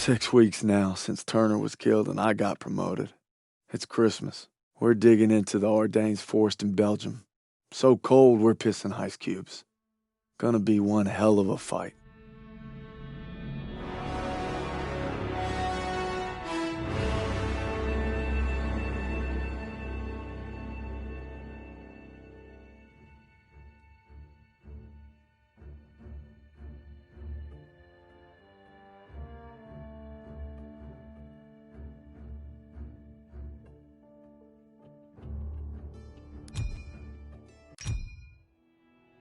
6 weeks now since Turner was killed and I got promoted. It's Christmas. We're digging into the Ardennes forest in Belgium. So cold, we're pissing ice cubes. Gonna be one hell of a fight.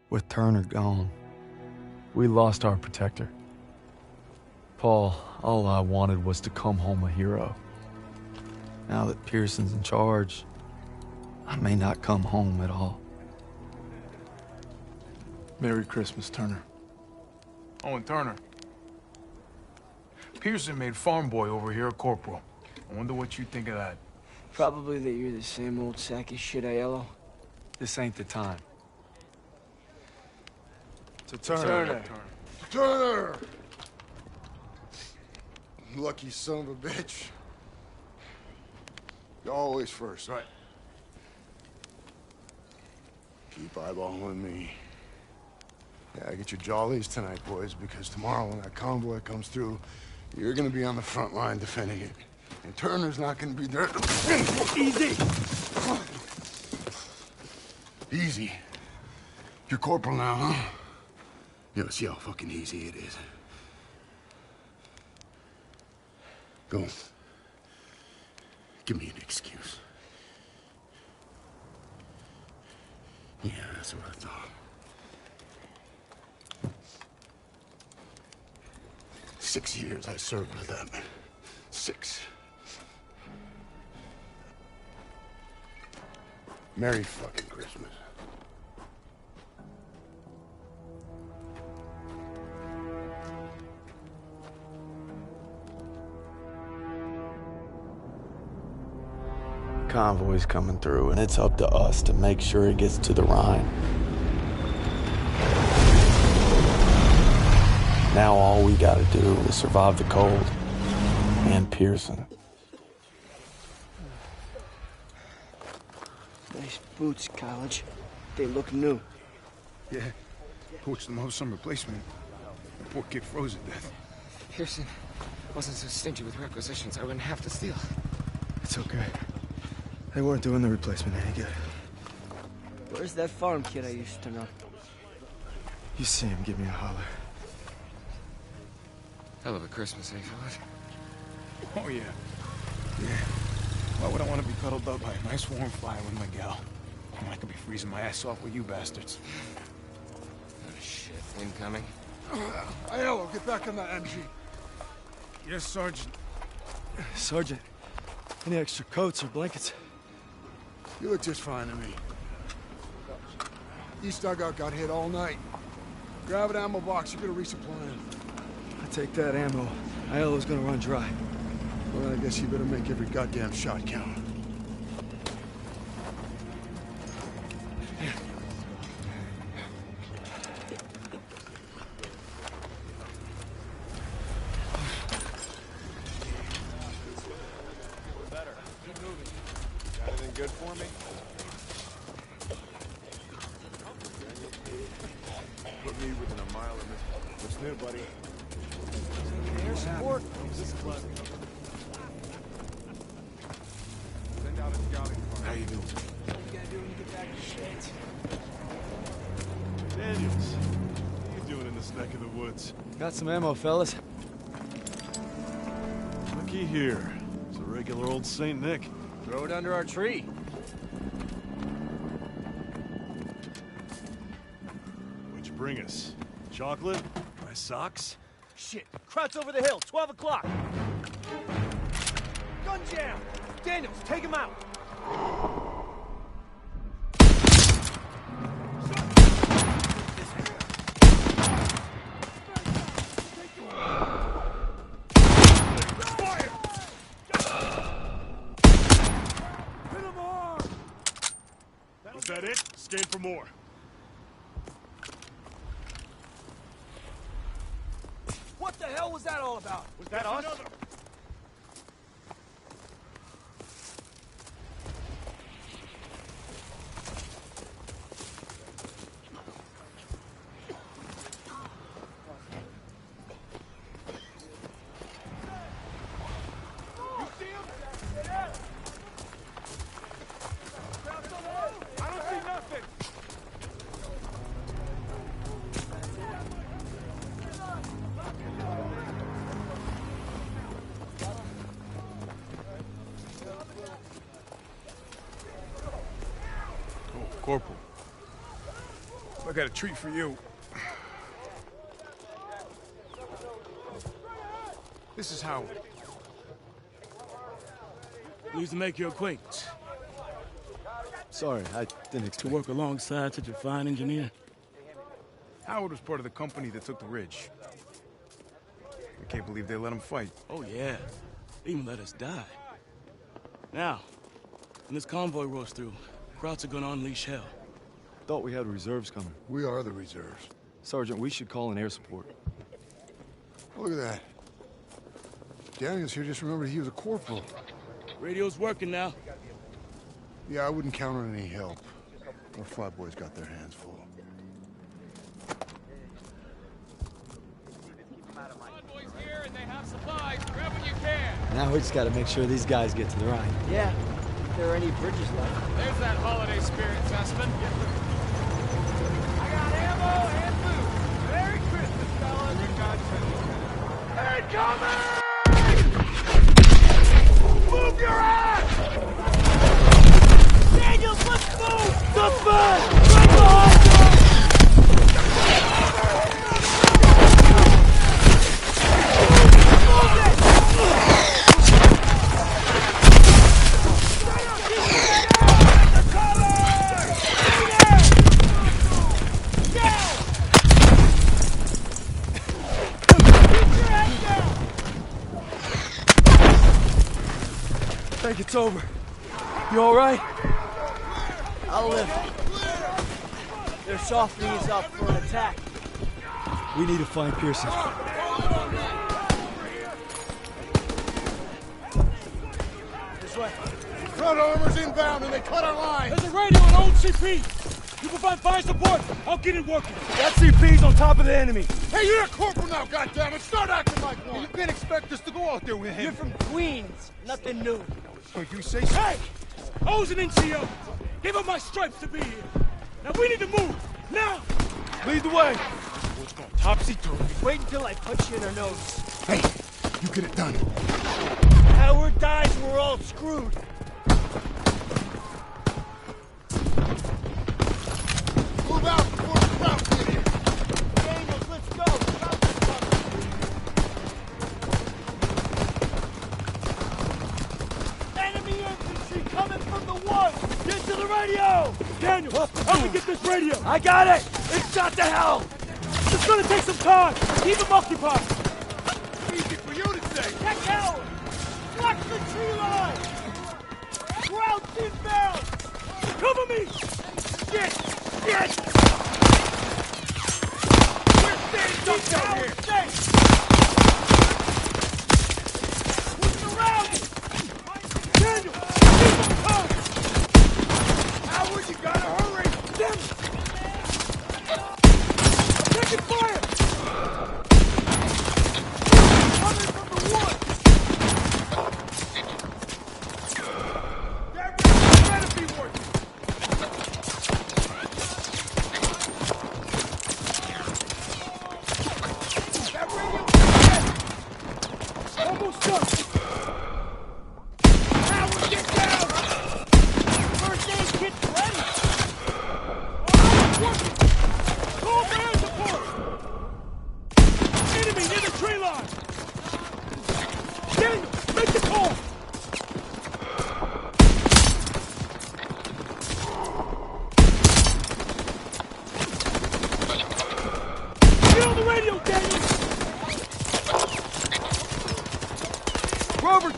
With Turner gone, we lost our protector. Paul, all I wanted was to come home a hero. Now that Pearson's in charge, I may not come home at all. Merry Christmas, Turner. Oh, and Turner. Pearson made farm boy over here a corporal. I wonder what you think of that. Probably that you're the same old sack of shit, Aiello. This ain't the time. To Turner. Turner! Lucky son of a bitch. You're always first, right? Keep eyeballing me. Yeah, get your jollies tonight, boys, because tomorrow when that convoy comes through, you're gonna be on the front line defending it. And Turner's not gonna be there. Easy! Easy. You're corporal now, huh? You know, see how fucking easy it is. Go. Give me an excuse. Yeah, that's what I thought. 6 years I served with them. 6. Merry fucking Christmas. Convoy's coming through, and it's up to us to make sure it gets to the Rhine. Now all we gotta do is survive the cold and Pearson. Nice boots, College. They look new. Yeah, poached them home some replacement. The poor kid froze to death. Pearson wasn't so stingy with requisitions, I wouldn't have to steal. It's okay. They weren't doing the replacement any good. Where's that farm kid I used to know? You see him, give me a holler. Hell of a Christmas, eh, Philip? Oh, yeah. Yeah. Why would I want to be cuddled up by a nice warm fire with my gal? I could be freezing my ass off with you bastards. Oh, shit. Incoming? Aiello, get back on that MG. Yes, Sergeant. Sergeant, any extra coats or blankets? You look just fine to me. East dugout got hit all night. Grab an ammo box, you're gonna resupply him. I take that ammo. Aiello's gonna run dry. Well, I guess you better make every goddamn shot count. Good for me? Put me within a mile of this. What's new, buddy? Air support? Send out a scouting party. How you doing? What you gotta do when you get back to the States? Daniels, what are you doing in this neck of the woods? Got some ammo, fellas. Looky here. It's a regular old Saint Nick. Throw it under our tree. What'd you bring us? Chocolate? My socks? Shit! Kraut's over the hill, 12 o'clock! Gun jam! Daniels, take him out! Was that it? Scan for more. What the hell was was that all about? Was that us? Corporal, I got a treat for you. This is Howard. Pleased to make your acquaintance. Sorry, I didn't expect To work alongside such a fine engineer. Howard was part of the company that took the ridge. I can't believe they let him fight. Oh, yeah. They even let us die. Now, when this convoy rolls through, Krauts are gonna unleash hell. Thought we had reserves coming. We are the reserves. Sergeant, we should call in air support. Look at that. Daniels here just remembered he was a corporal. Radio's working now. Yeah, I wouldn't count on any help. Our flatboys got their hands full. Convoy's here and they have supplies. Grab what you can. Now we just gotta make sure these guys get to the Rhine. Yeah, if there are any bridges left. There's that holiday spirit, Sussman. I got ammo and food. Merry Christmas, fellas. Incoming! Move your ass! Daniels, let's move! Let's move! Right behind you! I think it's over. You all right? I'll live. They're softening us up for an attack. We need to find Pearson. This way. Front armor's inbound and they cut our line. There's a radio and old CP. You provide fire support. I'll get it working. That CP's on top of the enemy. Hey, you're a corporal now, goddammit! Start acting like one! You can't expect us to go out there with You're him. from Queens. Nothing new. Oh, you say so? Hey! I was an NCO. Give up my stripes to be here. Now we need to move. Now! Lead the way. What's going topsy-turvy? Wait until I punch you in our nose. Hey, you get it done. Howard dies, we're all screwed. Move out before the crowd get here. Daniels, let's go. Krauts is coming. Enemy infantry coming from the one. Get to the radio. Daniel, help me get this radio. I got it. It's shot to hell. It's gonna take some time. Keep them occupied. Easy for you to say. Check Howard. Watch the tree line. Krauts inbound. Cover me. Get. We're staying ducks out here. Stay. We're surrounded. Daniel, keep them coming. Howard, you gotta hurry. Damn it. Taking fire. Coming from the wood. That radio better be working. That radio Almost done. Howard, get down! First aid kit's ready. Call for air support. Enemy near the tree line. Daniel, make the call. Get on the radio, Daniel. Rover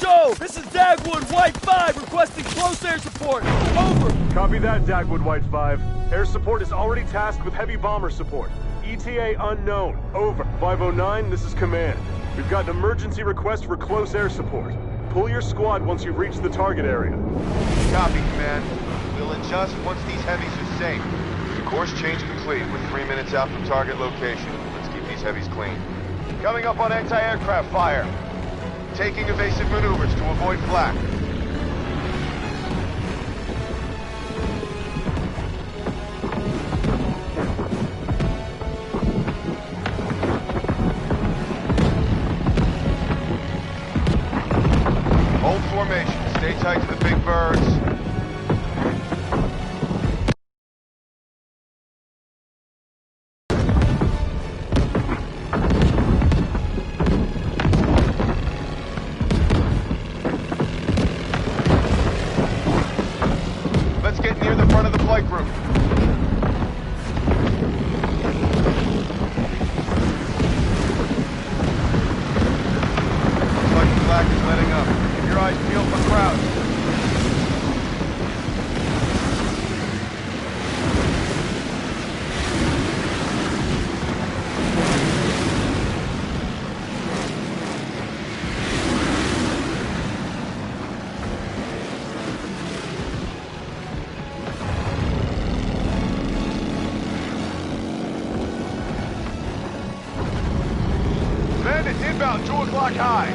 Joe! This is Dagwood, White 5, requesting close air support. Over. Copy that, Dagwood White 5. Air support is already tasked with heavy bomber support. ETA unknown. Over. 509, this is command. We've got an emergency request for close air support. Pull your squad once you've reached the target area. Copy, command. We'll adjust once these heavies are safe. Course change complete. We're 3 minutes out from target location. Let's keep these heavies clean. Coming up on anti-aircraft fire. Taking evasive maneuvers to avoid flak. Hold formation. Stay tight to the big birds. Let's get near the front of the flight group. Looks like the flak is letting up. Keep your eyes peeled for crowds. Bandits inbound, 2 o'clock high.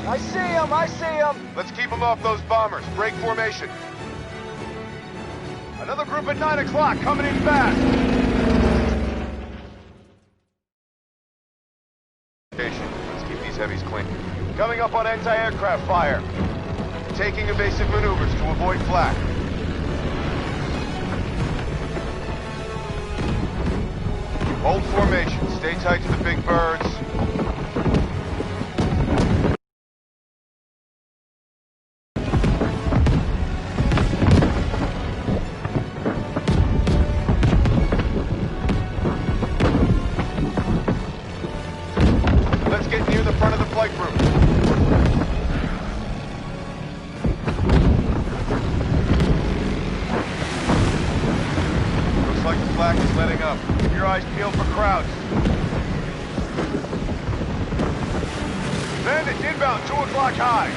I see him! I see him! Let's keep them off those bombers. Break formation. Another group at 9 o'clock, coming in fast. Let's keep these heavies clean. Coming up on anti-aircraft fire. Taking evasive maneuvers to avoid flak. Hold formation. Stay tight to the big birds. Let's get near the front of the flight group. Looks like the flak is letting up. Keep your eyes peeled for crowds. Bandits inbound, 2 o'clock high.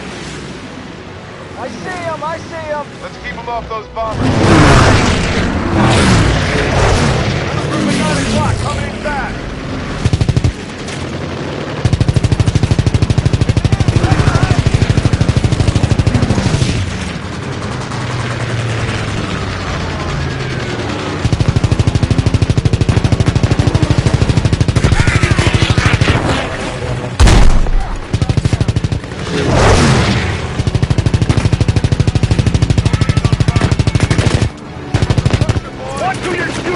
I see him! I see him! Let's keep them off those bombers. Another group at 9 o'clock, coming in fast. Watch who you're shooting at!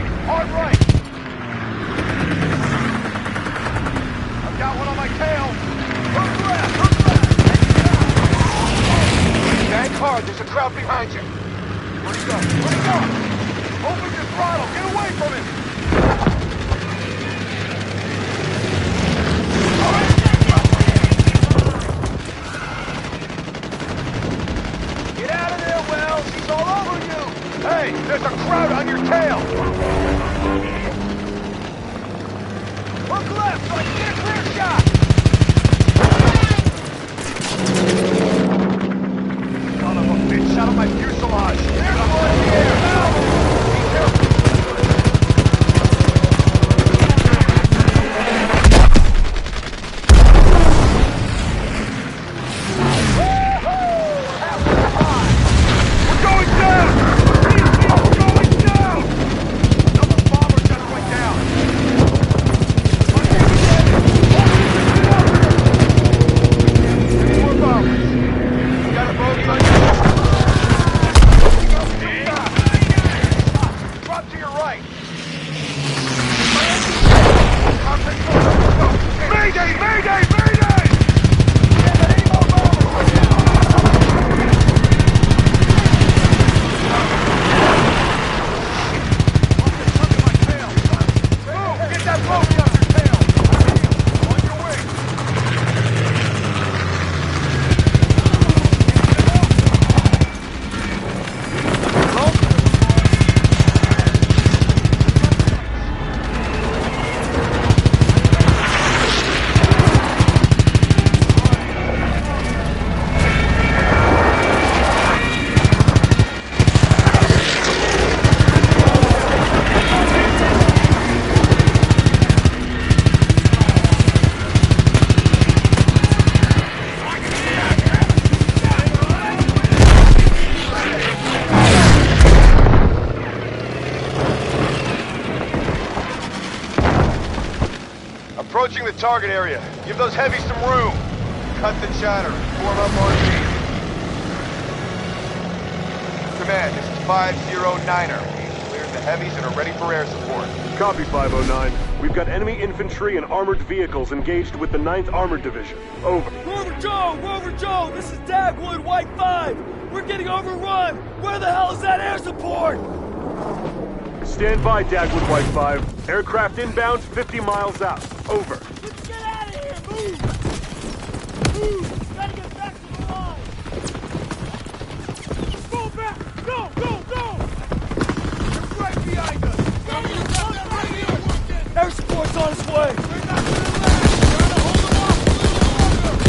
right, hard right. I've got one on my tail. Hook left, hook left. Bank hard, there's a crowd behind you. Where'd he go? Where'd he go? Open your throttle, get away from him. Get out of there, Wells. He's all over you. Hey, there's a crowd on your tail. Look left so I can get a clear shot. Son of a bitch, shot at my fuselage. There's one in the air. Now. Be careful. Approaching the target area. Give those heavies some room. Cut the chatter and form up RG. Command, this is 509er. We've cleared the heavies and are ready for air support. Copy, 509. We've got enemy infantry and armored vehicles engaged with the 9th Armored Division. Over. Rover Joe! This is Dagwood, White 5! We're getting overrun! Where the hell is that air support? Stand by, Dagwood White 5. Aircraft inbound 50 miles out. Over. Let's get out of here! Move! Move! Gotta get back to the line! Go back! Go! You're right behind us! Air support's on its way! We're not gonna land! Gotta hold them off a little longer!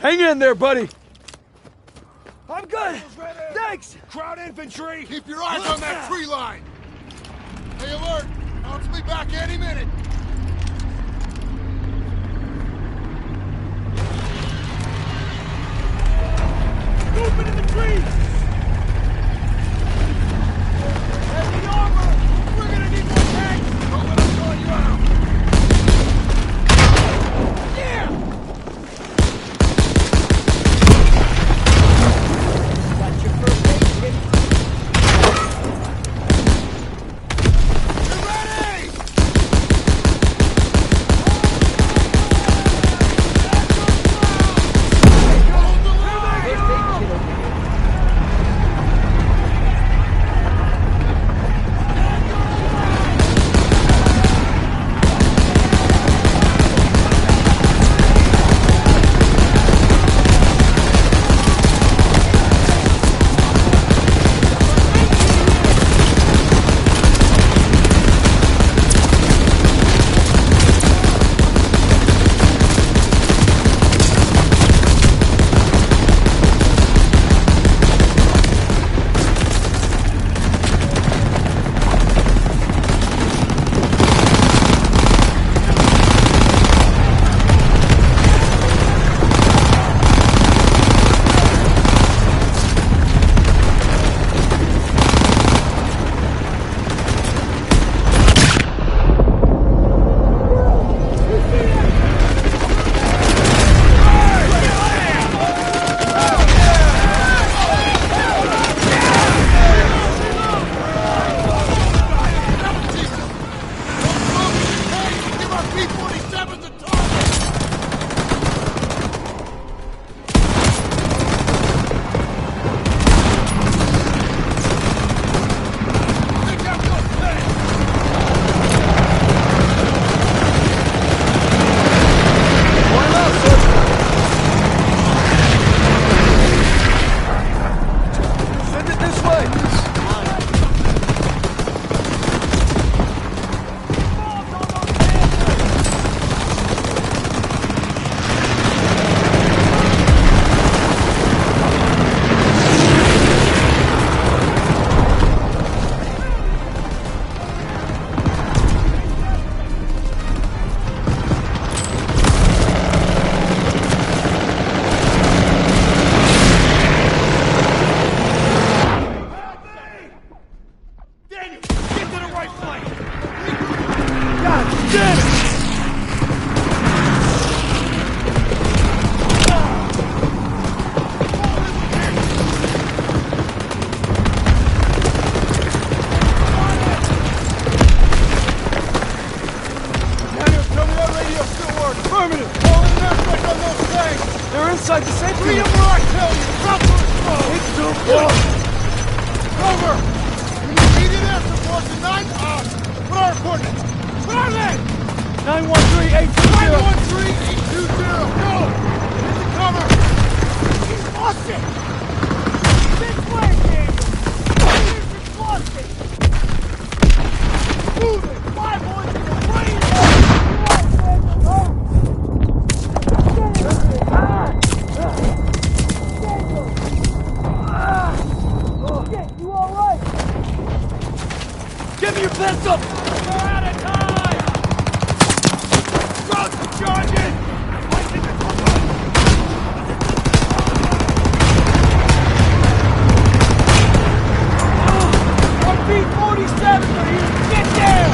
Hang in there, buddy. I'm good. Thanks. Crowd infantry! Keep your eyes on that tree line! Stay alert! Bounce me back any minute! Movement in the trees! Heavy armor! We're gonna need more tanks! Don't let us draw you out! Yeah! Got your first aid kit. You ready? inside the safety. Free him where I tell you! Drop to his phone! It's too close! Cover! We need immediate air support tonight. What are our coordinates? What are they? 913-820. 913-820! Go! Get the cover! He's lost it! This way, Daniel! He's lost it! Move it! My boys in the brain! You all right? Give me your pistol! We're out of time! Drugs are charging! RP-47 are here! Get down!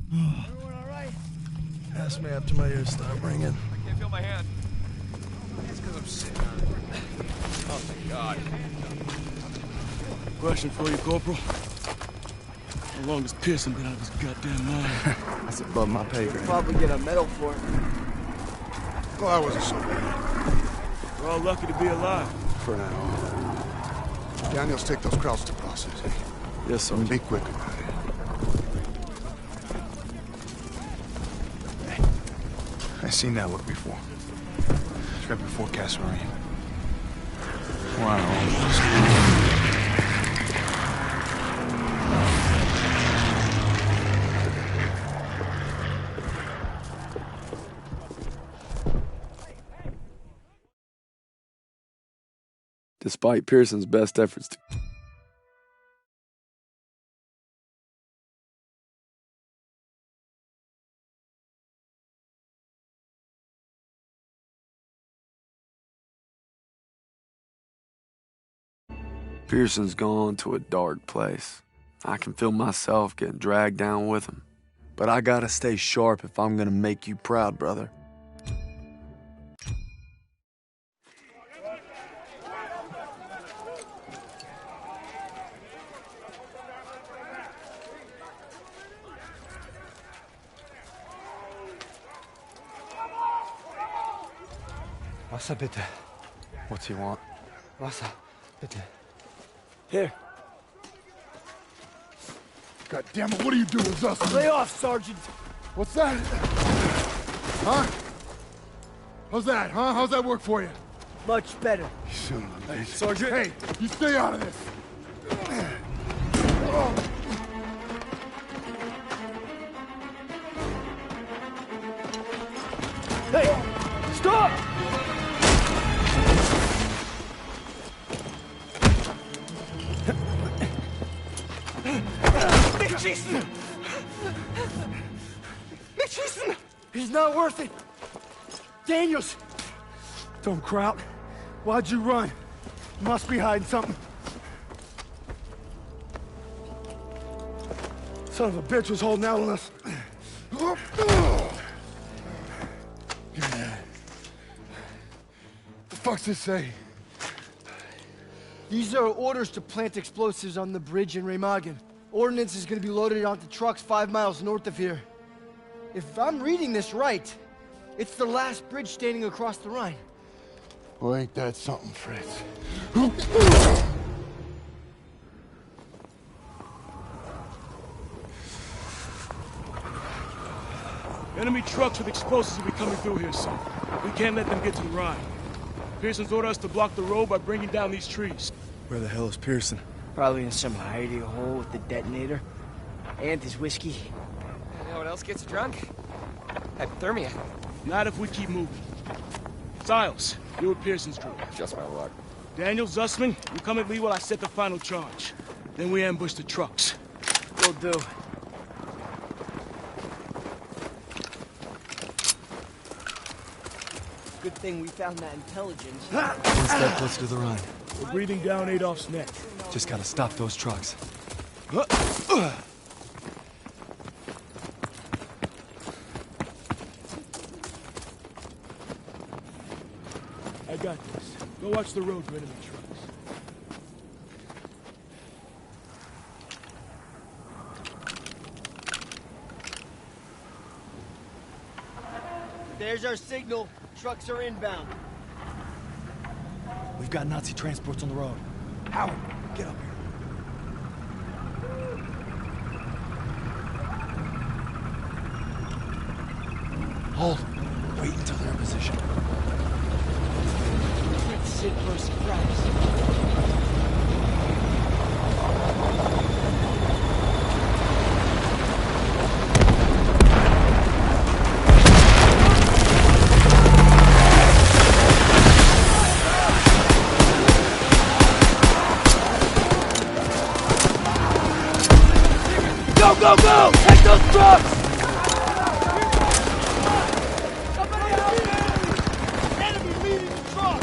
Everyone all right? Ask me after my ears start ringing. I can't feel my hand. That's because I'm sitting on it. Oh, thank God. Question for you, Corporal. How long has Pearson been out of his goddamn mind? That's above my pay grade. Probably get a medal for it. Well, that wasn't so bad. We're all lucky to be alive. For now. Daniels, take those crowds to processing. Yes, sir. And be quick about it. Hey, I've seen that look before. It's right before Casserine. Despite Pearson's best efforts to... Pearson's gone to a dark place. I can feel myself getting dragged down with him. But I gotta stay sharp if I'm gonna make you proud, brother. Wasser, bitte. What's he want? Wasser, bitte. Here. God damn it, what are you doing, Zussman? Lay off, Sergeant. What's that? Huh? How's that, huh? How's that work for you? Much better. You son of a bitch. Sergeant. Hey, you stay out of this. Hey, stop! Nicht schießen! Nicht schießen! He's not worth it! Daniels! Don't Kraut. Why'd you run? You must be hiding something. Son of a bitch was holding out on us. The fuck's this say? These are orders to plant explosives on the bridge in Remagen. Ordnance is gonna be loaded onto trucks 5 miles north of here. If I'm reading this right, it's the last bridge standing across the Rhine. Well, ain't that something, Fritz? Enemy trucks with explosives will be coming through here soon. We can't let them get to the Rhine. Pearson's ordered us to block the road by bringing down these trees. Where the hell is Pearson? Probably in some hidey hole with the detonator. And his whiskey. You know what else gets drunk? Hypothermia. Not if we keep moving. Stiles, you're with Pearson's group. Just my luck. Daniel, Zussman, you come at me while I set the final charge. Then we ambush the trucks. Will do. Good thing we found that intelligence. One step closer to the Rhine. We're breathing down Adolf's neck. Just gotta stop those trucks. I got this. Go watch the road for enemy trucks. There's our signal. Trucks are inbound. We've got Nazi transports on the road. Howard, get up here. Hold. Wait until they're in position. Let's sit for a surprise. Go, go, go! Take those trucks! Somebody help me! Enemy leading the truck!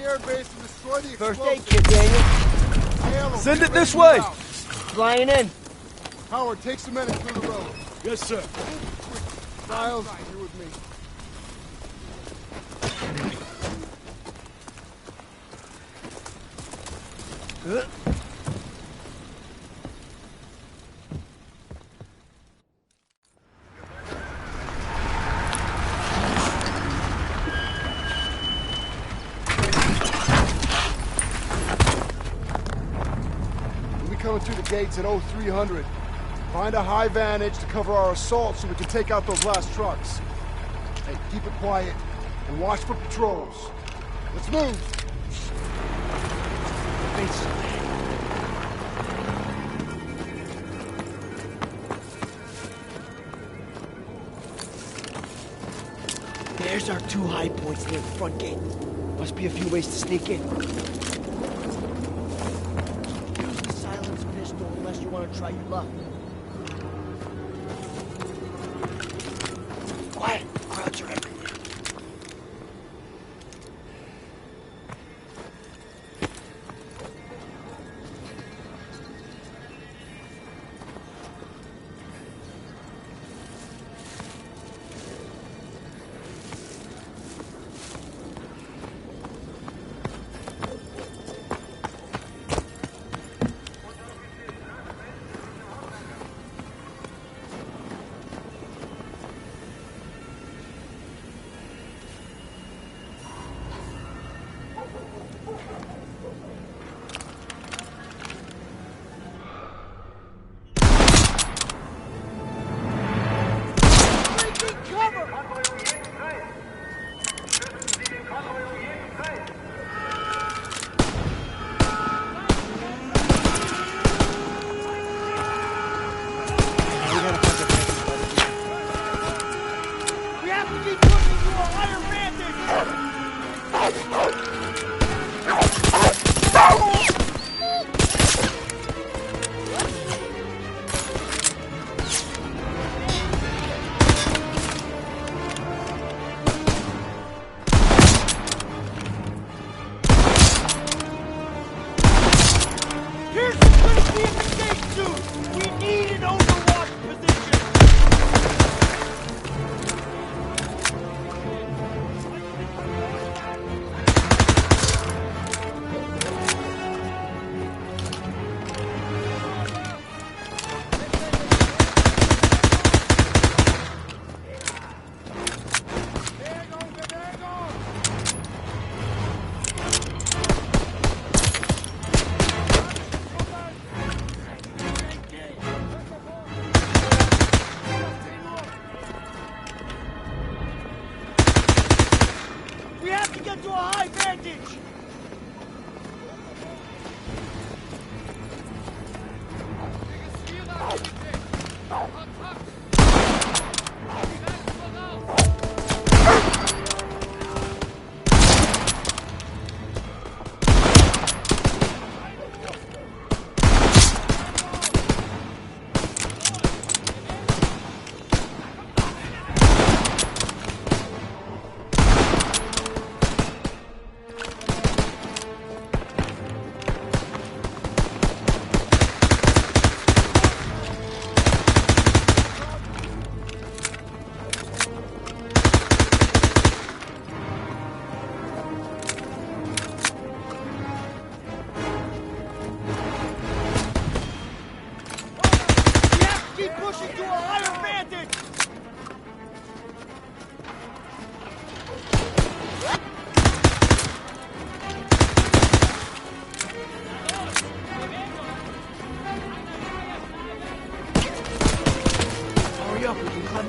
air base and destroy the First explosives. aid kit, Daniel. Send it this way! Flying in. Howard, take some men and clear the road. Yes, sir. Stiles, you're with me. We'll be coming through the gates at 0300. Find a high vantage to cover our assault so we can take out those last trucks. Hey, keep it quiet and watch for patrols. Let's move. There's our two high points near the front gate. Must be a few ways to sneak in. Use the silenced pistol unless you want to try your luck. Quiet. Crowds are everywhere.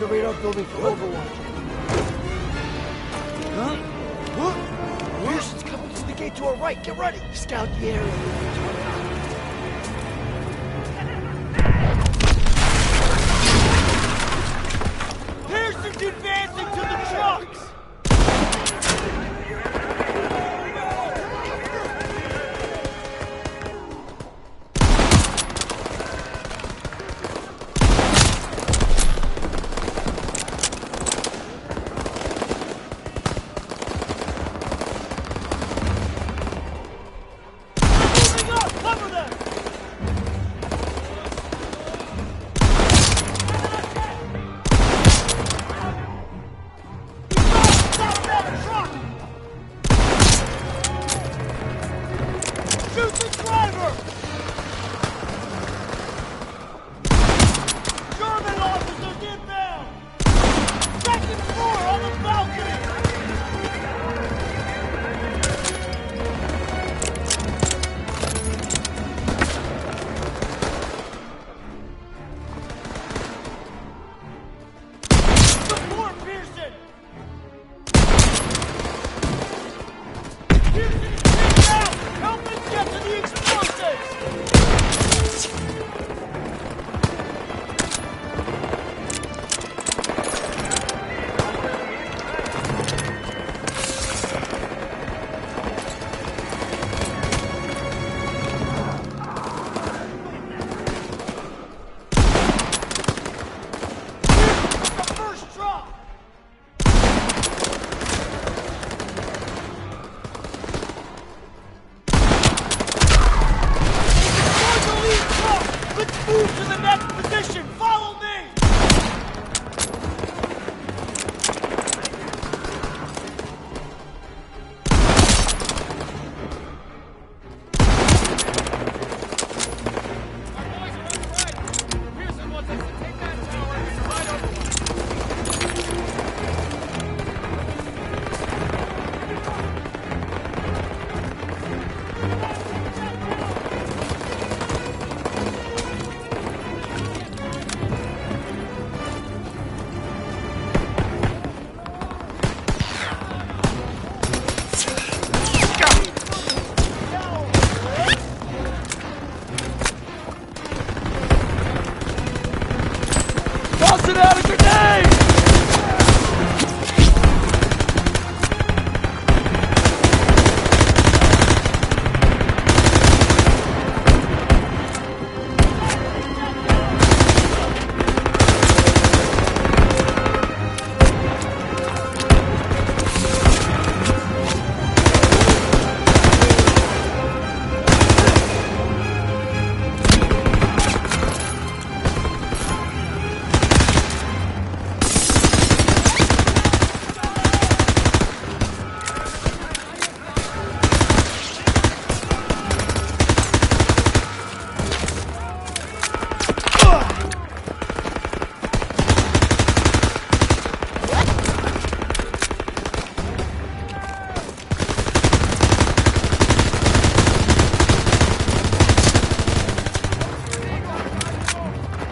the radar building for Overwatch. Huh? What? Pearson's coming through the gate to our right. Get ready. Scout the area. Pearson's advancing to the trucks!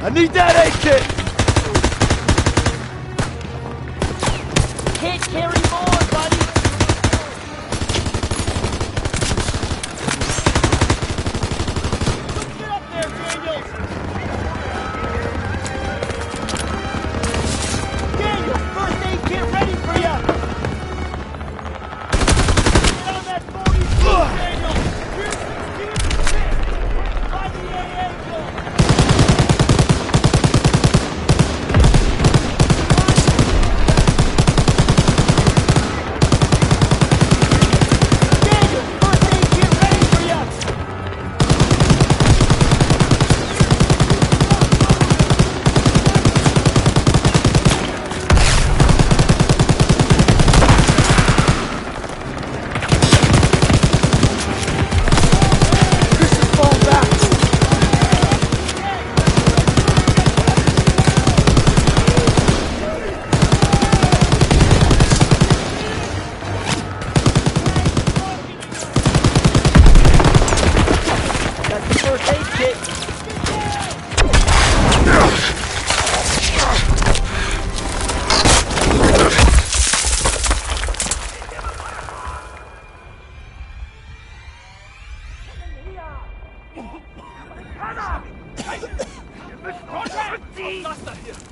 I need that aid kit! Can't carry more, buddy! Get up there, Daniels! Daniels, first aid kit ready for you! Get on that 40 Daniels! Here's 16 by the AA gun!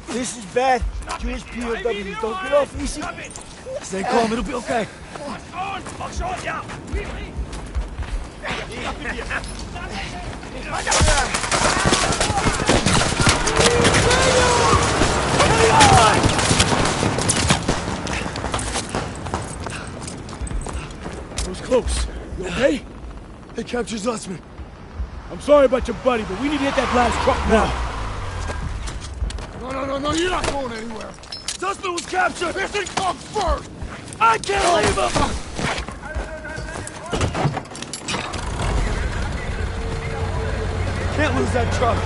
This is bad. Jewish POWs don't get off easy. Stay calm, it'll be okay. That was close. You okay? They captured Zussman. I'm sorry about your buddy, but we need to hit that last truck now. No, you're not going anywhere. Zussman was captured! Mission comes first! I can't leave him! Can't lose that truck.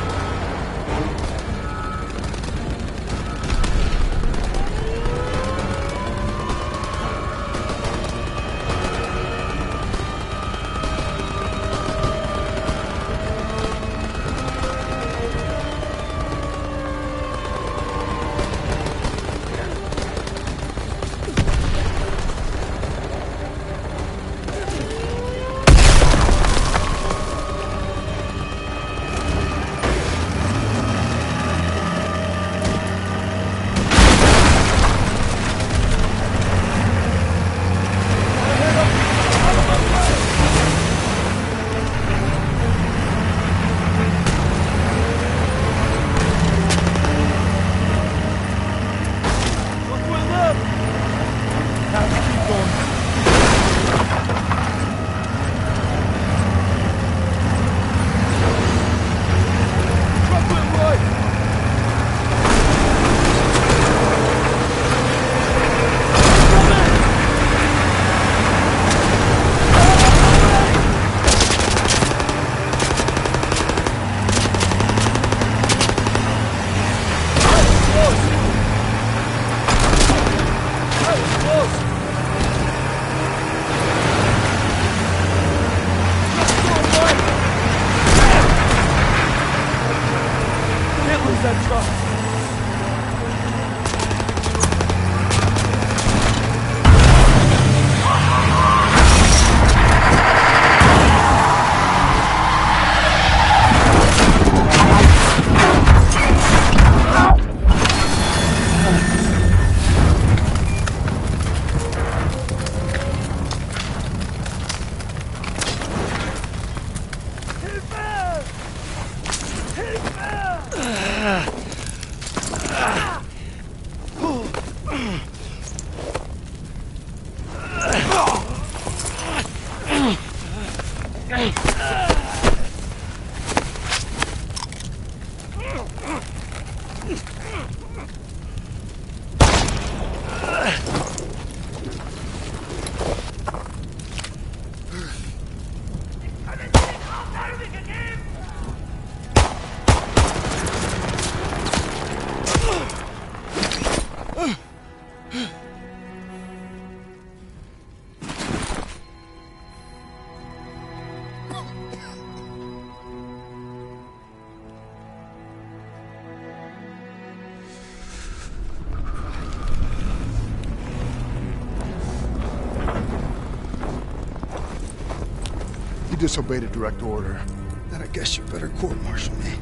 disobeyed a direct order. Then I guess you better court-martial me.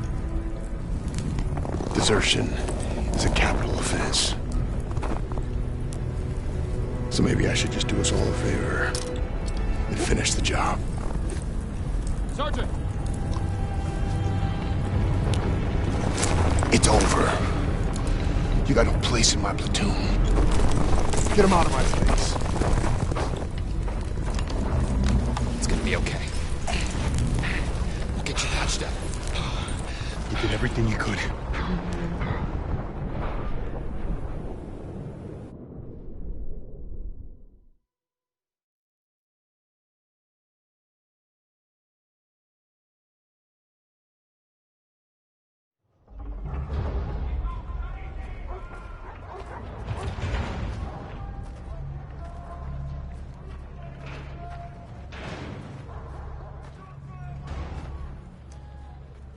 Desertion is a capital offense. So maybe I should just do us all a favor and finish the job. Sergeant! It's over. You got no place in my platoon. Get him out of my face. It's gonna be okay. We'll get you patched up. You did everything you could.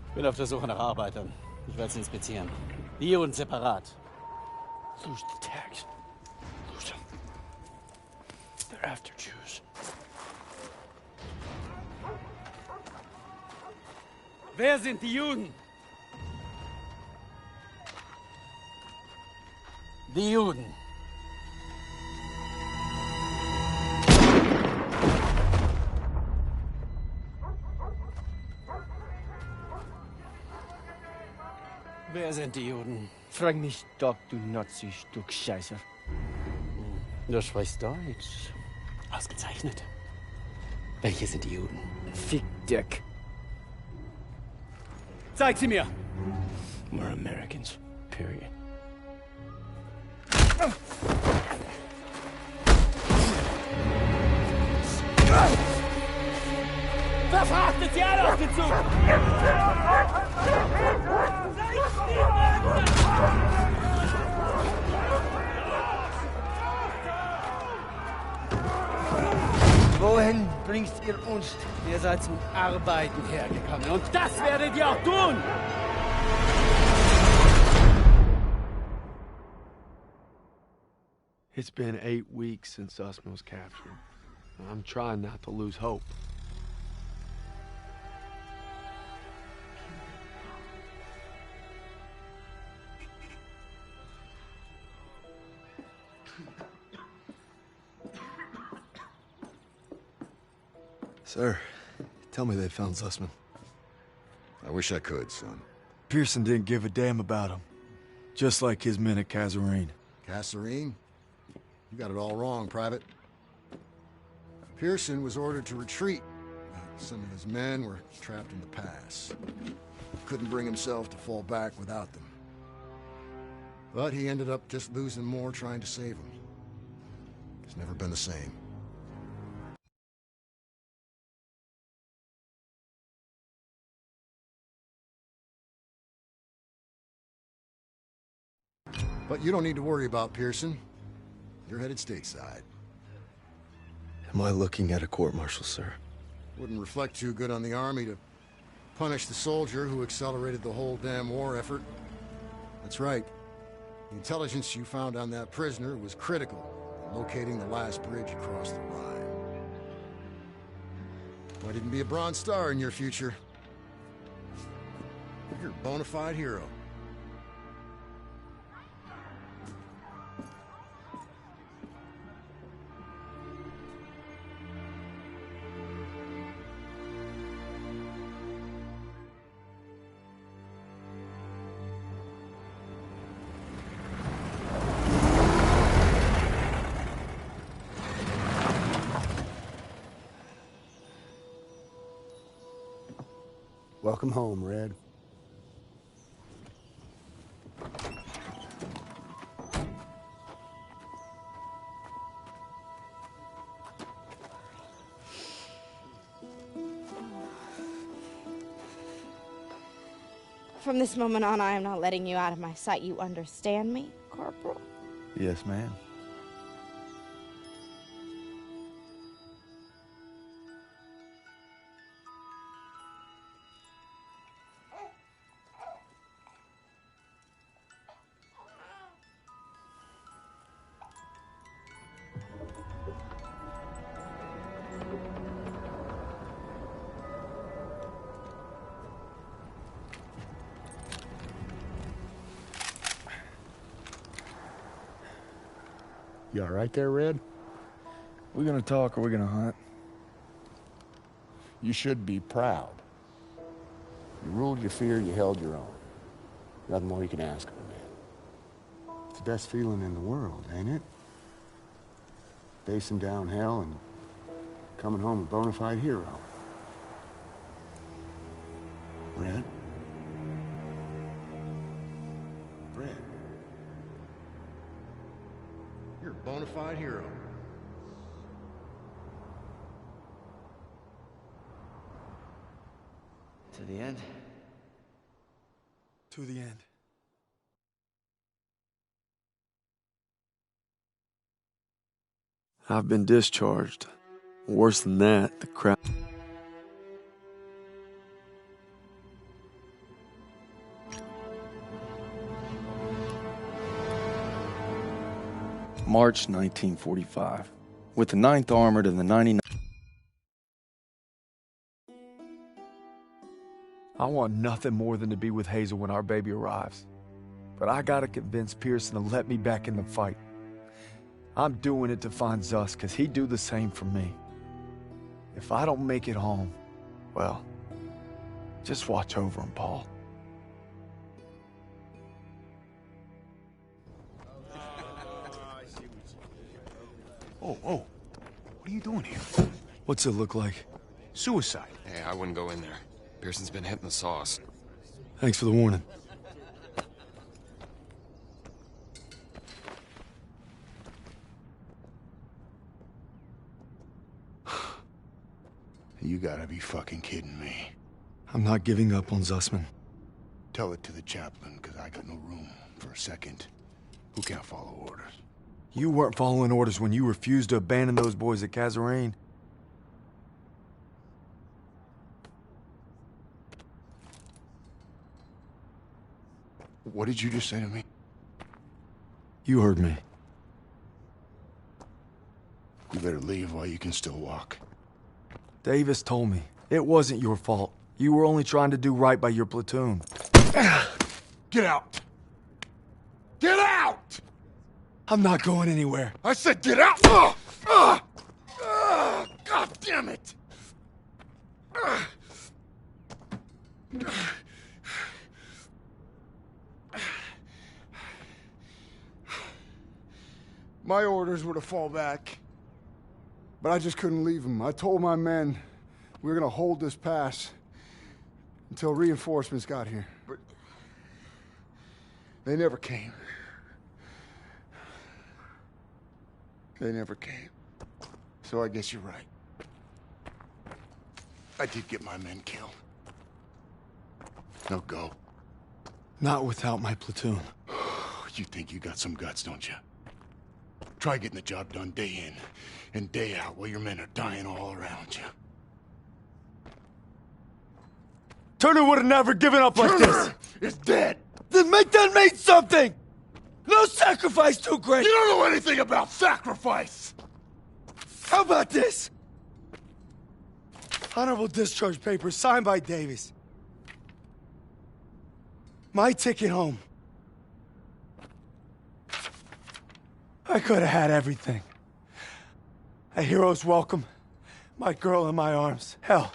Ich bin auf der Suche nach Arbeitern. Ich werde sie inspizieren. Bio und separat. Lose the tags. Lose them. They're after Jews. Wer sind die Juden? Die Juden. Wer sind die Juden? Frag mich doch, du Nazi-Stück Scheiße. Du sprichst Deutsch. Ausgezeichnet. Welche sind die Juden? Fick Dick. Zeig sie mir! We're Americans. Period. Verfrachtet sie alle auf den Zug! Wohin bringst ihr uns? Ihr seid zum Arbeiten hergekommen und das werdet ihr auch tun! It's been 8 weeks since Zussman was captured. I'm trying not to lose hope. Sir, tell me they found Zussman. I wish I could, son. Pearson didn't give a damn about him. Just like his men at Kasserine. Kasserine? You got it all wrong, Private. Pearson was ordered to retreat. Some of his men were trapped in the pass. Couldn't bring himself to fall back without them. But he ended up just losing more trying to save them. It's never been the same. But you don't need to worry about Pearson. You're headed stateside. Am I looking at a court-martial, sir? Wouldn't reflect too good on the Army to punish the soldier who accelerated the whole damn war effort. That's right. The intelligence you found on that prisoner was critical in locating the last bridge across the Rhine. Might even be a Bronze Star in your future. You're a bona fide hero. Welcome home, Red. From this moment on, I am not letting you out of my sight. You understand me, Corporal? Yes, ma'am. You all right there, Red? We gonna talk or we gonna hunt? You should be proud. You ruled your fear, you held your own. Nothing more you can ask of a man. It's the best feeling in the world, ain't it? Facing down hell and coming home a bona fide hero. Red? Red? You're a bona fide hero. To the end? To the end. I've been discharged. Worse than that, the crowd. March 1945. With the 9th Armored and the 99th. I want nothing more than to be with Hazel when our baby arrives. But I gotta convince Pearson to let me back in the fight. I'm doing it to find Zuss, because he'd do the same for me. If I don't make it home, well, just watch over him, Paul. Oh, what are you doing here? What's it look like? Suicide. Hey, I wouldn't go in there. Pearson's been hitting the sauce. Thanks for the warning. You gotta be fucking kidding me. I'm not giving up on Zussman. Tell it to the chaplain, because I got no room for a second. Who can't follow orders? You weren't following orders when you refused to abandon those boys at Kasserine. What did you just say to me? You heard me. You better leave while you can still walk. Davis told me. It wasn't your fault. You were only trying to do right by your platoon. Get out! Get out! I'm not going anywhere. I said get out! God damn it! My orders were to fall back. But I just couldn't leave them. I told my men we were gonna hold this pass until reinforcements got here. But they never came. They never came. So I guess you're right. I did get my men killed. Now go. Not without my platoon. You think you got some guts, don't you? Try getting the job done day in and day out while your men are dying all around you. Turner would have never given up like this. Is dead. Then make that mean something. No sacrifice too great. You don't know anything about sacrifice. How about this? Honorable discharge papers signed by Davis. My ticket home. I could have had everything. A hero's welcome, my girl in my arms. Hell,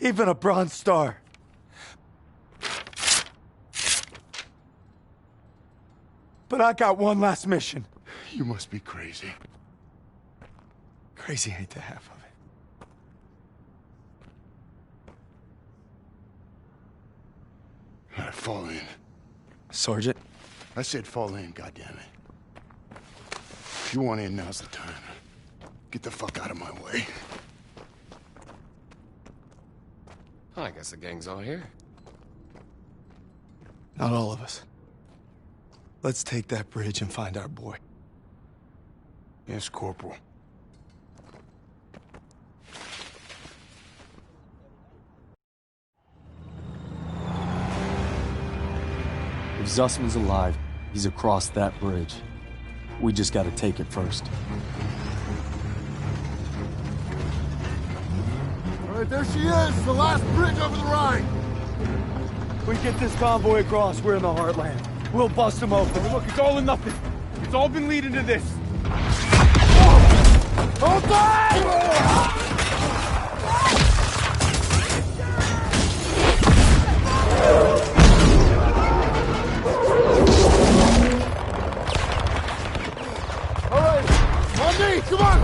even a Bronze Star. But I got one last mission. You must be crazy. Crazy ain't the half of it. All right, fall in. Sergeant? I said fall in, goddammit. If you want in, now's the time. Get the fuck out of my way. I guess the gang's all here. Not all of us. Let's take that bridge and find our boy. Yes, Corporal. If Zussman's alive, he's across that bridge. We just gotta take it first. All right, there she is, the last bridge over the Rhine. We get this convoy across, we're in the heartland. We'll bust them open. Look, it's all or nothing. It's all been leading to this. Hold on! All right, on me, come on!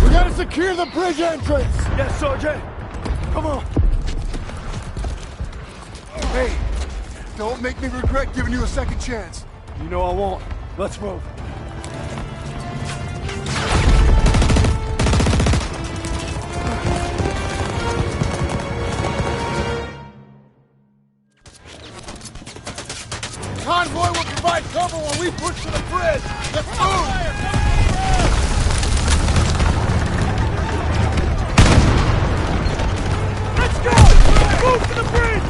We gotta secure the bridge entrance! Yes, Sergeant. Come on. Hey, don't make me regret giving you a second chance. You know I won't. Let's move. Convoy will provide cover while we push to the bridge. Let's move! Let's go! Move to the bridge!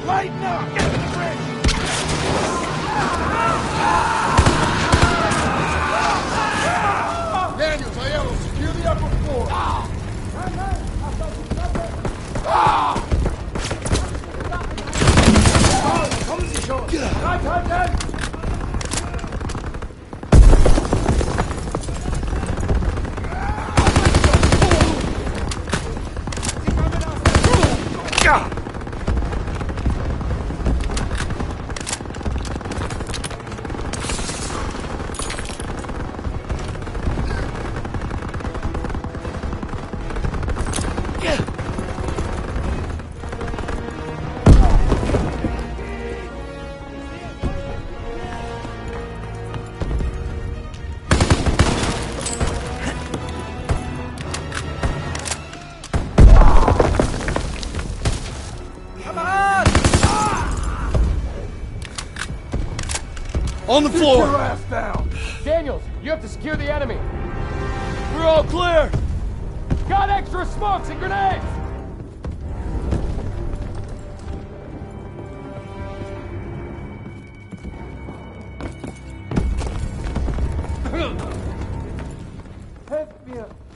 Lighten up! Get to the bridge! Daniels, Aiello, secure the upper floor! Kommen Sie schon! Halten! On the floor! Get your ass down! Daniels, you have to secure the enemy. We're all clear! Got extra smokes and grenades!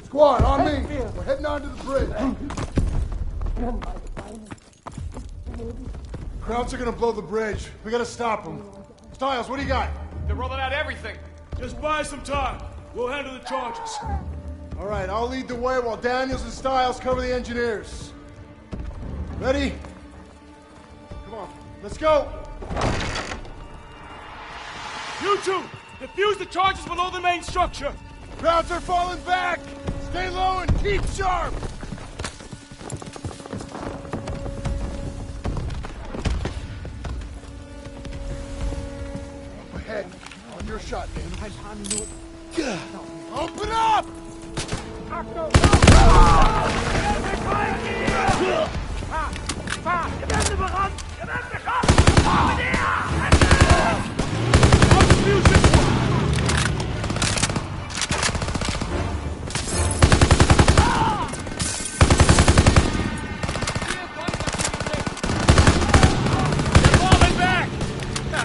Squad, on me! We're heading on to the bridge. Krauts are gonna blow the bridge. We gotta stop them. Stiles, what do you got? They're rolling out everything. Just buy some time. We'll handle the charges. All right, I'll lead the way while Daniels and Stiles cover the engineers. Ready? Come on, let's go! You two! Defuse the charges below the main structure! Crowds are falling back! Stay low and keep sharp! Up ahead. On your shot, man. Open up!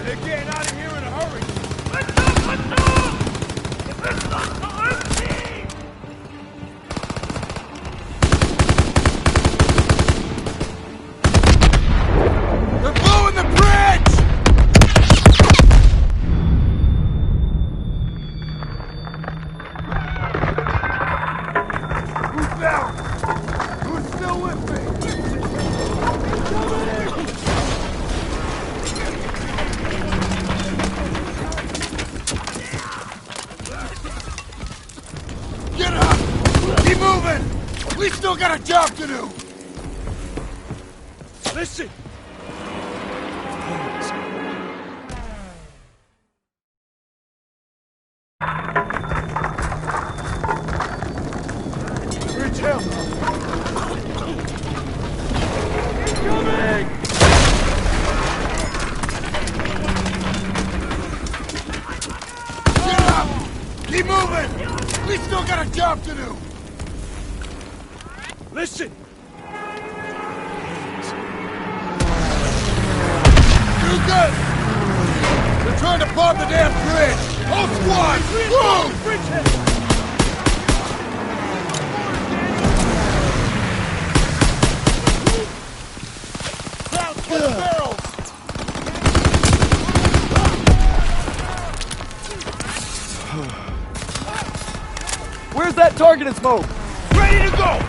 They're getting out of here in a hurry! They're blowing the bridge! Who's down? Who's still with me? Get up! Keep moving! We still got a job to do! Listen! Reach him! Incoming! Get up! Keep moving! We still got a job to do! Listen! Do good! They're trying to bomb the damn bridge! Whole squad! Move! Crowd, full of barrels! Where's that targeted smoke? Ready to go!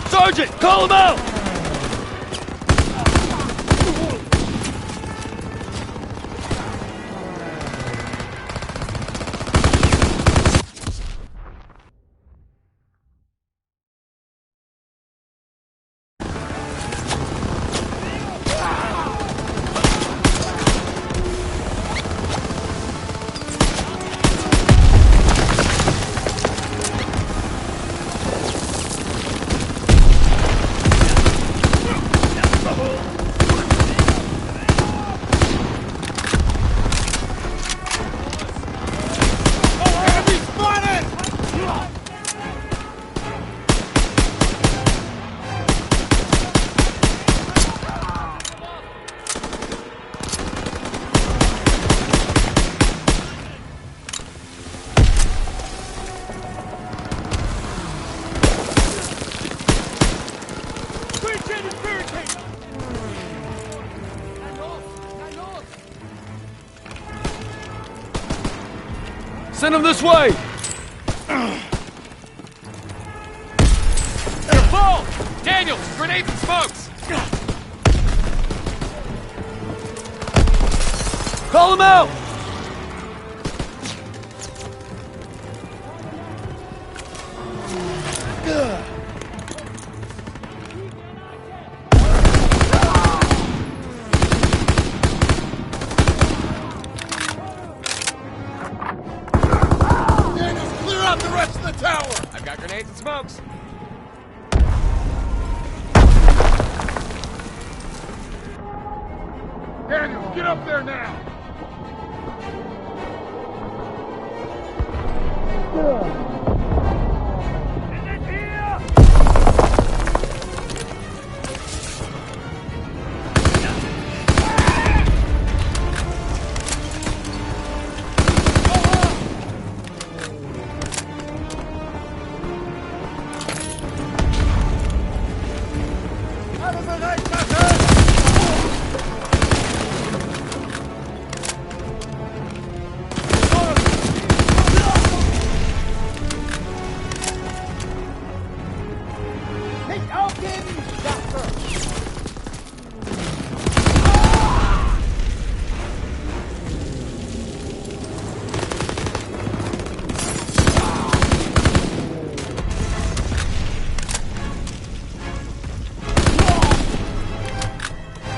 Sergeant, call him out! Send him this way! Ball! Daniels, grenades and smokes! Call him out! I've got grenades and smokes. Daniels, get up there now!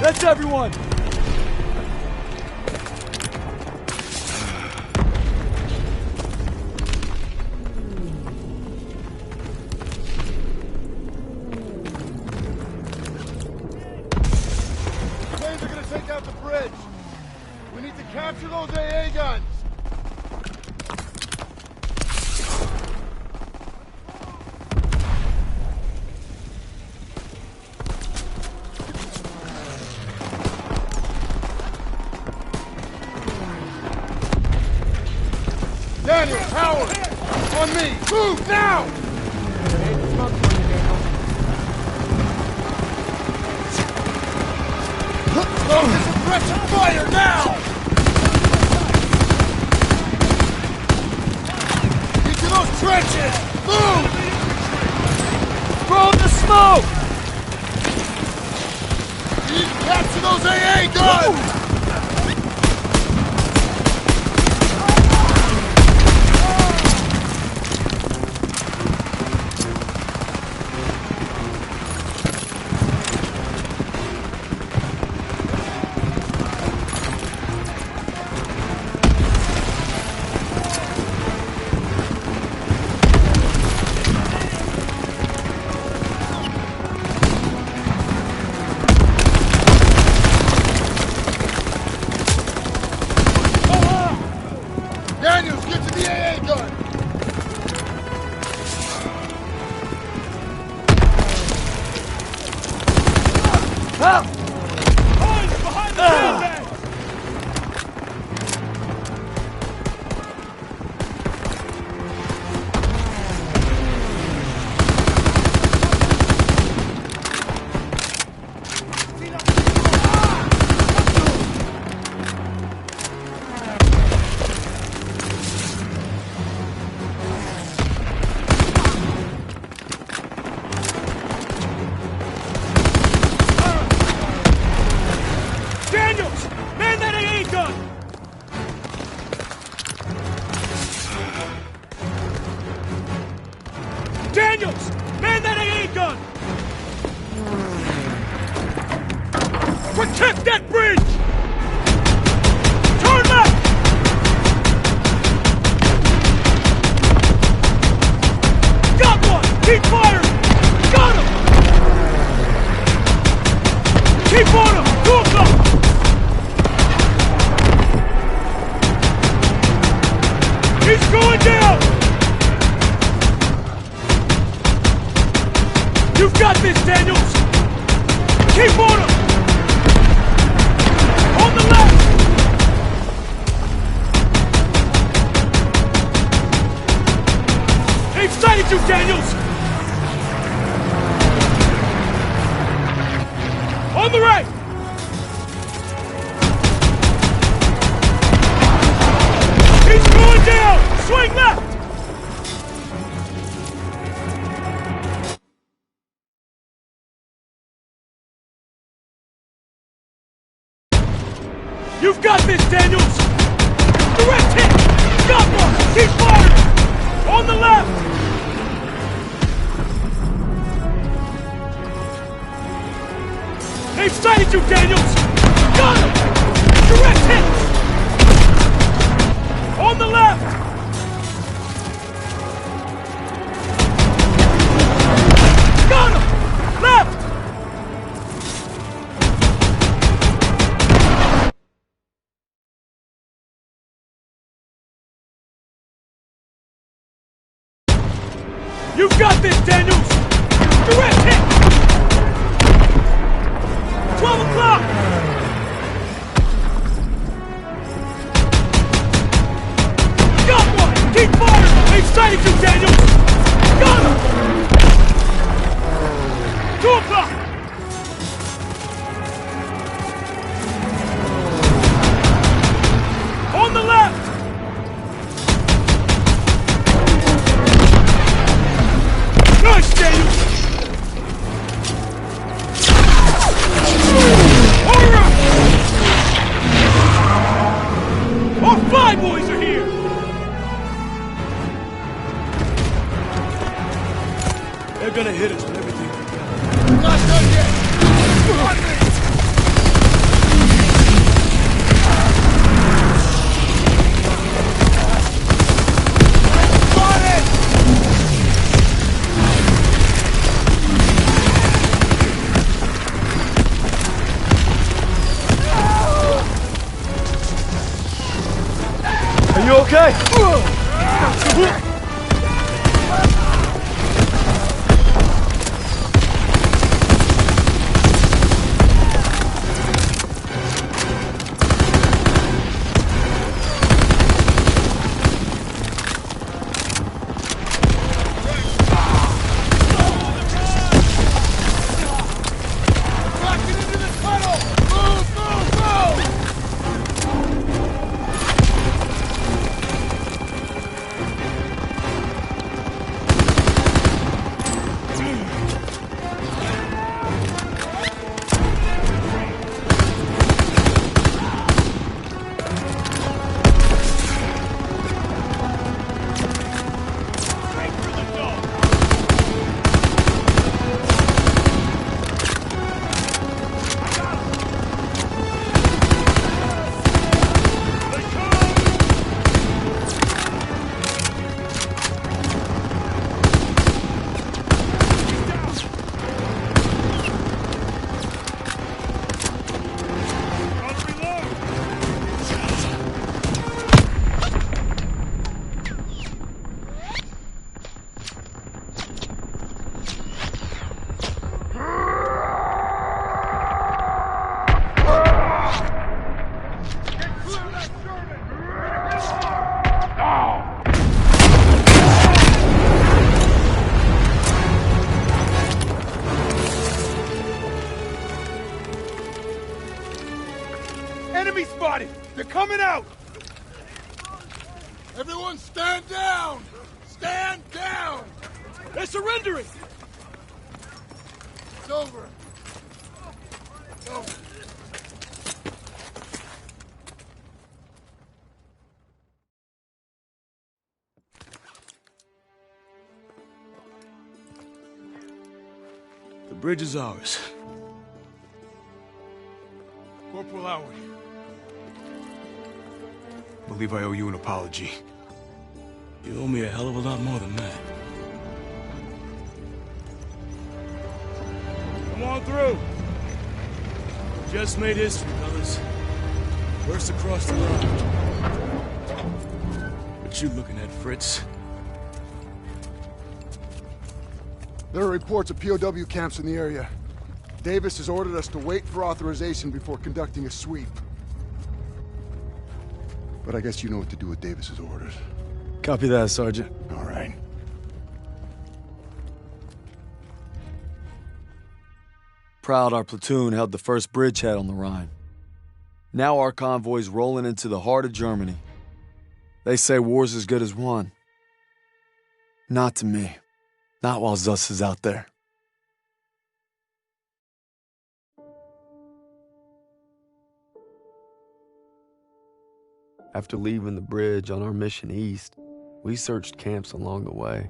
That's everyone! Planes are gonna take out the bridge. We need to capture those AA guns. Daniel, Howard, on me. Move now! Throw this suppression fire now! Into those trenches! Move! Throw the smoke! You need to capture those AA guns! Daniels, get to the AA gun! Help! Boys, behind the sandbags! Daniels! Man that AA gun! Daniels! Man that AA gun! Protect that bridge! Turn left! Got one! Keep firing! Got him! Keep Keep on him! 2 o'clock! He's going down! You've got this, Daniels! Keep on him! On the left! They've sighted you, Daniels! On the right! He's going down! Swing left! You've got this, Daniels! Direct hit! Got one! Keep firing! On the left! They've sighted you, Daniels! Got him! Direct hit! On the left! Got him! Left! You've got this, Daniels! Direct hit! 12 o'clock! Got one! Keep firing! They've sighted you, Daniels! Got him! 2 o'clock! On the left! Nice, Daniels! All right! Our fly boys are here! They're gonna hit us with everything we got. Not done yet! On me! Got it! Are you okay? Enemy spotted! They're coming out! Everyone stand down! Stand down! They're surrendering! It's over. It's over. The bridge is ours. Corporal Howard. I believe I owe you an apology. You owe me a hell of a lot more than that. Come on through. Just made history, fellas. First across the line. What you looking at, Fritz? There are reports of POW camps in the area. Davis has ordered us to wait for authorization before conducting a sweep. But I guess you know what to do with Davis's orders. Copy that, Sergeant. All right. Proud our platoon held the first bridgehead on the Rhine. Now our convoy's rolling into the heart of Germany. They say war's as good as won. Not to me. Not while Zuss is out there. After leaving the bridge on our mission east, we searched camps along the way.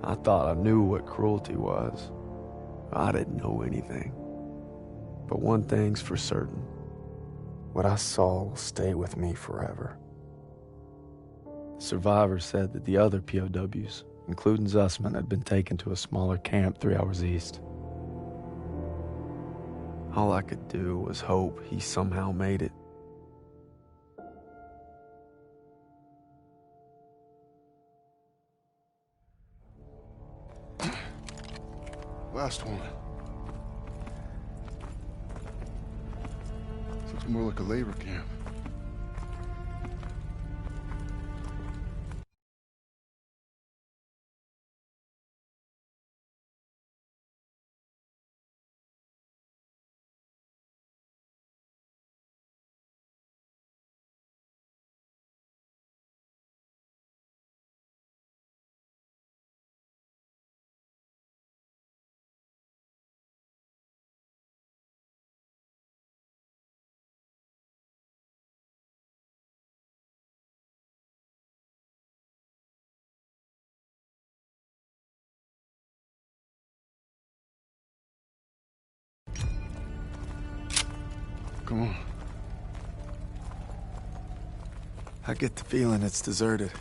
I thought I knew what cruelty was. I didn't know anything. But one thing's for certain. What I saw will stay with me forever. The survivors said that the other POWs, including Zussman, had been taken to a smaller camp 3 hours east. All I could do was hope he somehow made it. Last one. This looks more like a labor camp. Come on. I get the feeling it's deserted.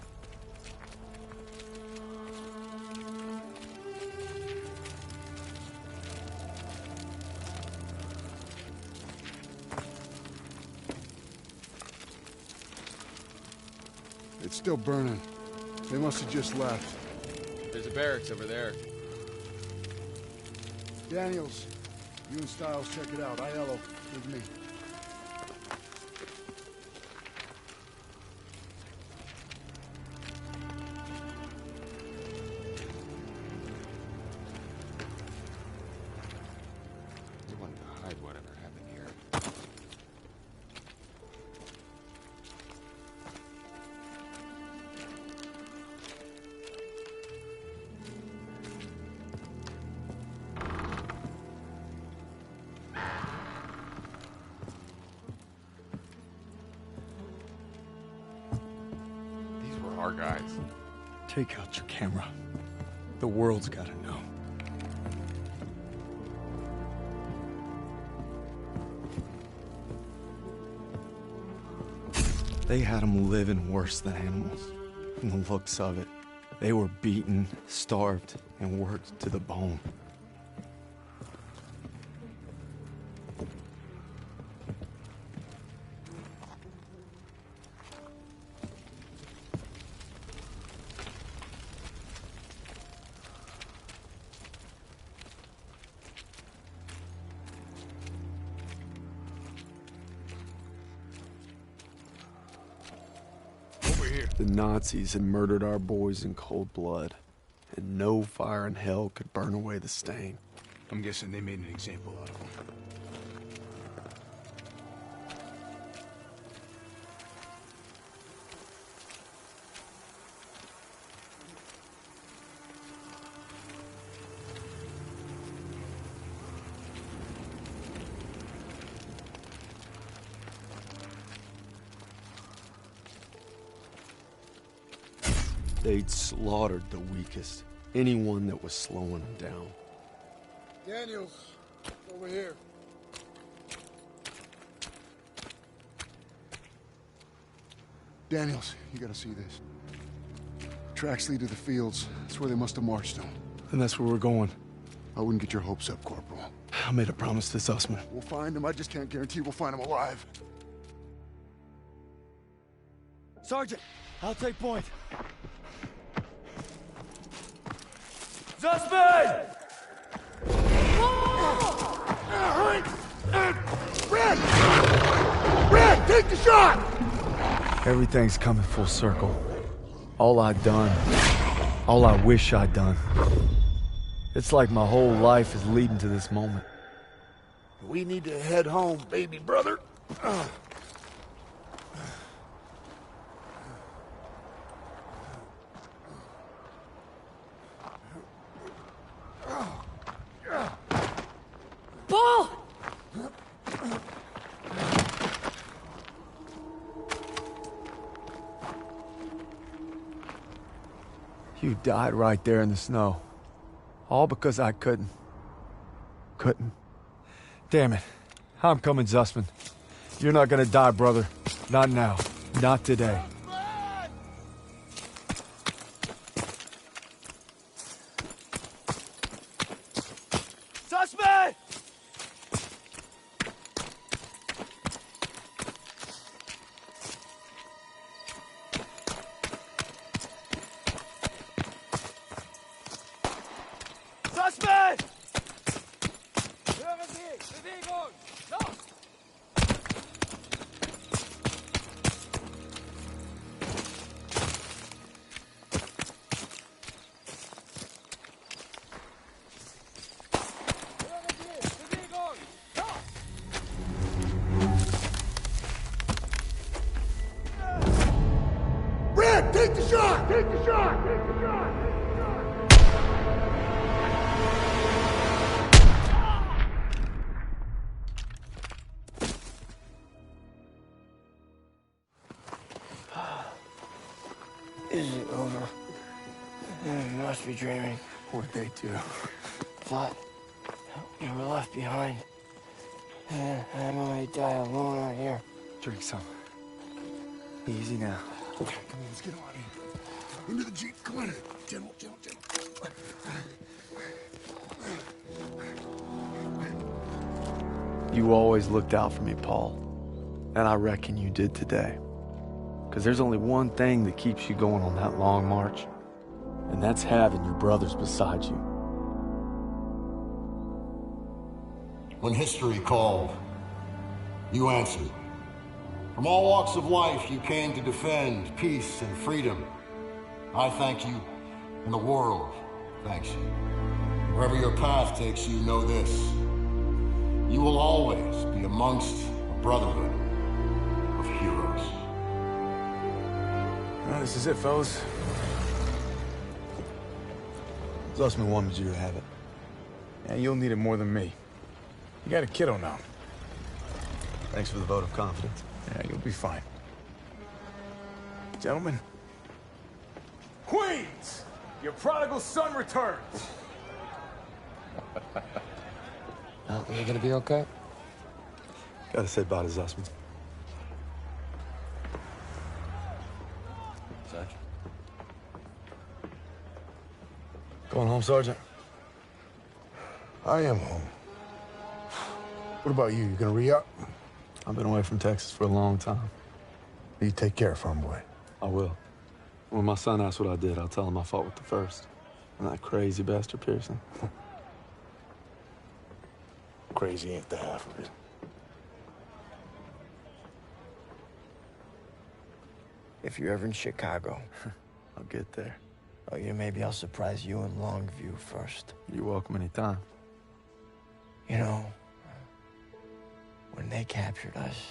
It's still burning. They must have just left. There's a barracks over there. Daniels, you and Stiles check it out. Aiello, with me. Our guys. Take out your camera. The world's gotta know. They had them living worse than animals. From the looks of it, they were beaten, starved, and worked to the bone. The Nazis had murdered our boys in cold blood, and no fire in hell could burn away the stain. I'm guessing they made an example out of them. They'd slaughtered the weakest, anyone that was slowing them down. Daniels, over here. Daniels, you gotta see this. Tracks lead to the fields. That's where they must have marched them. And that's where we're going. I wouldn't get your hopes up, Corporal. I made a promise to Zussman. We'll find him. I just can't guarantee we'll find him alive. Sergeant, I'll take point. Zussman! Red! Red, take the shot! Everything's coming full circle. All I'd done. All I wish I'd done. It's like my whole life is leading to this moment. We need to head home, baby brother. Paul! You died right there in the snow. All because I couldn't. Damn it. I'm coming, Zussman. You're not gonna die, brother. Not now. Not today. Zussman! Zussman! Hören Sie! Bewegung! Los! Red, take the shot! Take the shot! Take the shot! Is it over? You must be dreaming. What'd they do? Thought you were left behind. And I'm gonna die alone out here. Drink some. Easy now. Come on, let's get on in. Into the Jeep, come on. Gentle, gentle, gentle. You always looked out for me, Paul. And I reckon you did today. Because there's only one thing that keeps you going on that long march. And that's having your brothers beside you. When history called, you answered. From all walks of life, you came to defend peace and freedom. I thank you, and the world thanks you. Wherever your path takes you, know this. You will always be amongst a brotherhood of heroes. Well, this is it, fellas. Zussman wanted you to have it. Yeah, you'll need it more than me. You got a kiddo now. Thanks for the vote of confidence. Yeah, you'll be fine. Gentlemen. Queens! Your prodigal son returns! Well, you gonna be okay? Gotta say bye to Zussman. Sergeant. Going home, Sergeant? I am home. What about you? You gonna re-up? I've been away from Texas for a long time. You take care, farm boy. I will. When my son asks what I did, I'll tell him I fought with the first. And that crazy bastard Pearson. Crazy ain't the half of it. If you're ever in Chicago, I'll get there. oh, yeah, maybe I'll surprise you in Longview first. You're welcome anytime. You know, when they captured us,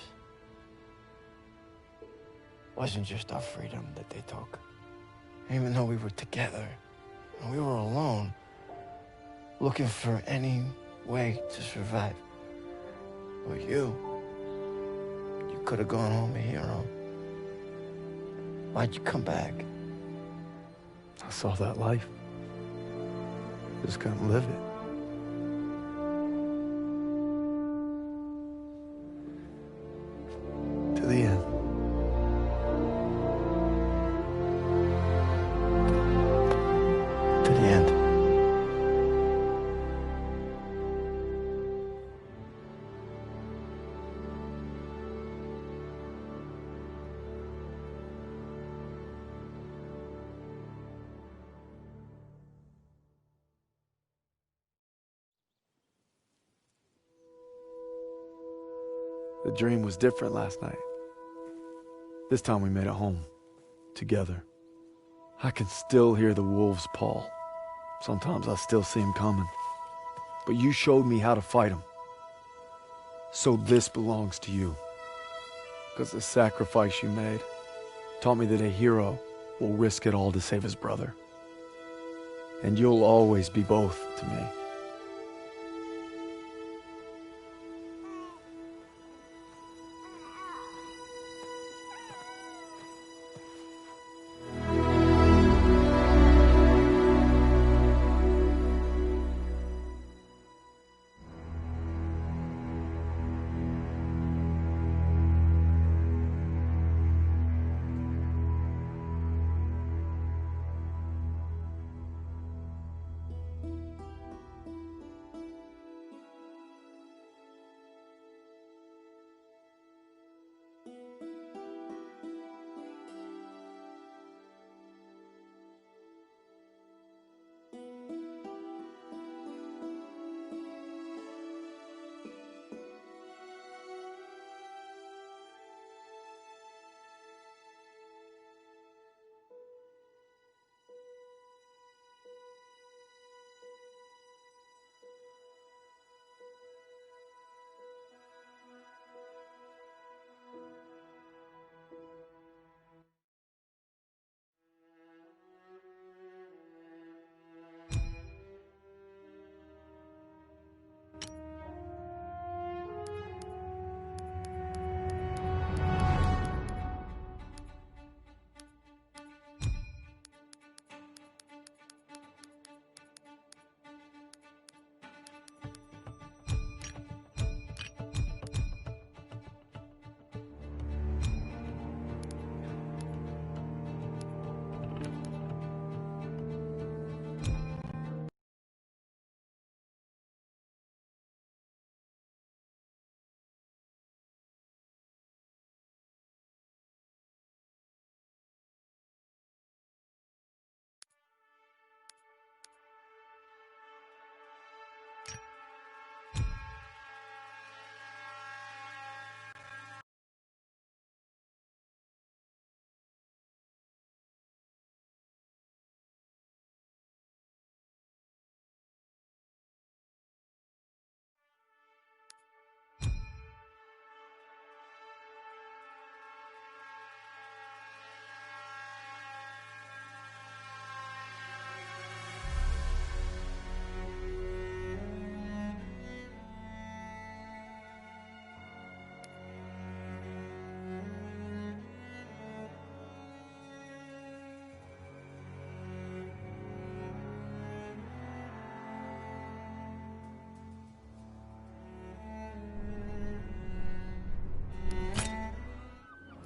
it wasn't just our freedom that they took. Even though we were together, and we were alone, looking for any way to survive. But you could have gone home a hero. Why'd you come back? I saw that life. Just couldn't live it. To the end. To the end. The dream was different last night. This time we made it home. Together. I can still hear the wolves, Paul. Sometimes I still see them coming. But you showed me how to fight them. So this belongs to you. Because the sacrifice you made taught me that a hero will risk it all to save his brother. And you'll always be both to me.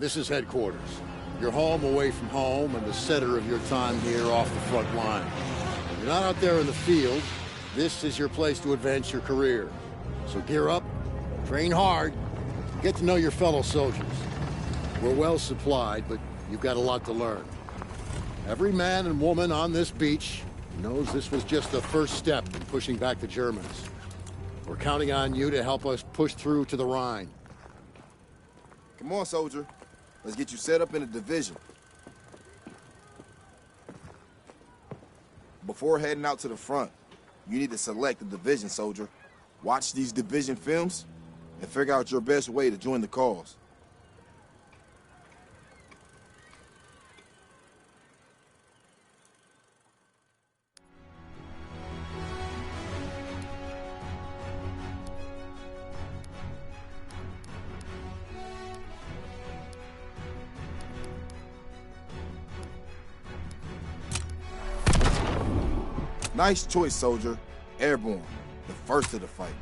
This is headquarters. Your home away from home and the center of your time here off the front line. You're not out there in the field. This is your place to advance your career. So gear up, train hard, get to know your fellow soldiers. We're well supplied, but you've got a lot to learn. Every man and woman on this beach knows this was just the first step in pushing back the Germans. We're counting on you to help us push through to the Rhine. Come on, soldier. Let's get you set up in a division. Before heading out to the front, you need to select a division, soldier. Watch these division films and figure out your best way to join the cause. Nice choice, soldier. Airborne, the first of the fight.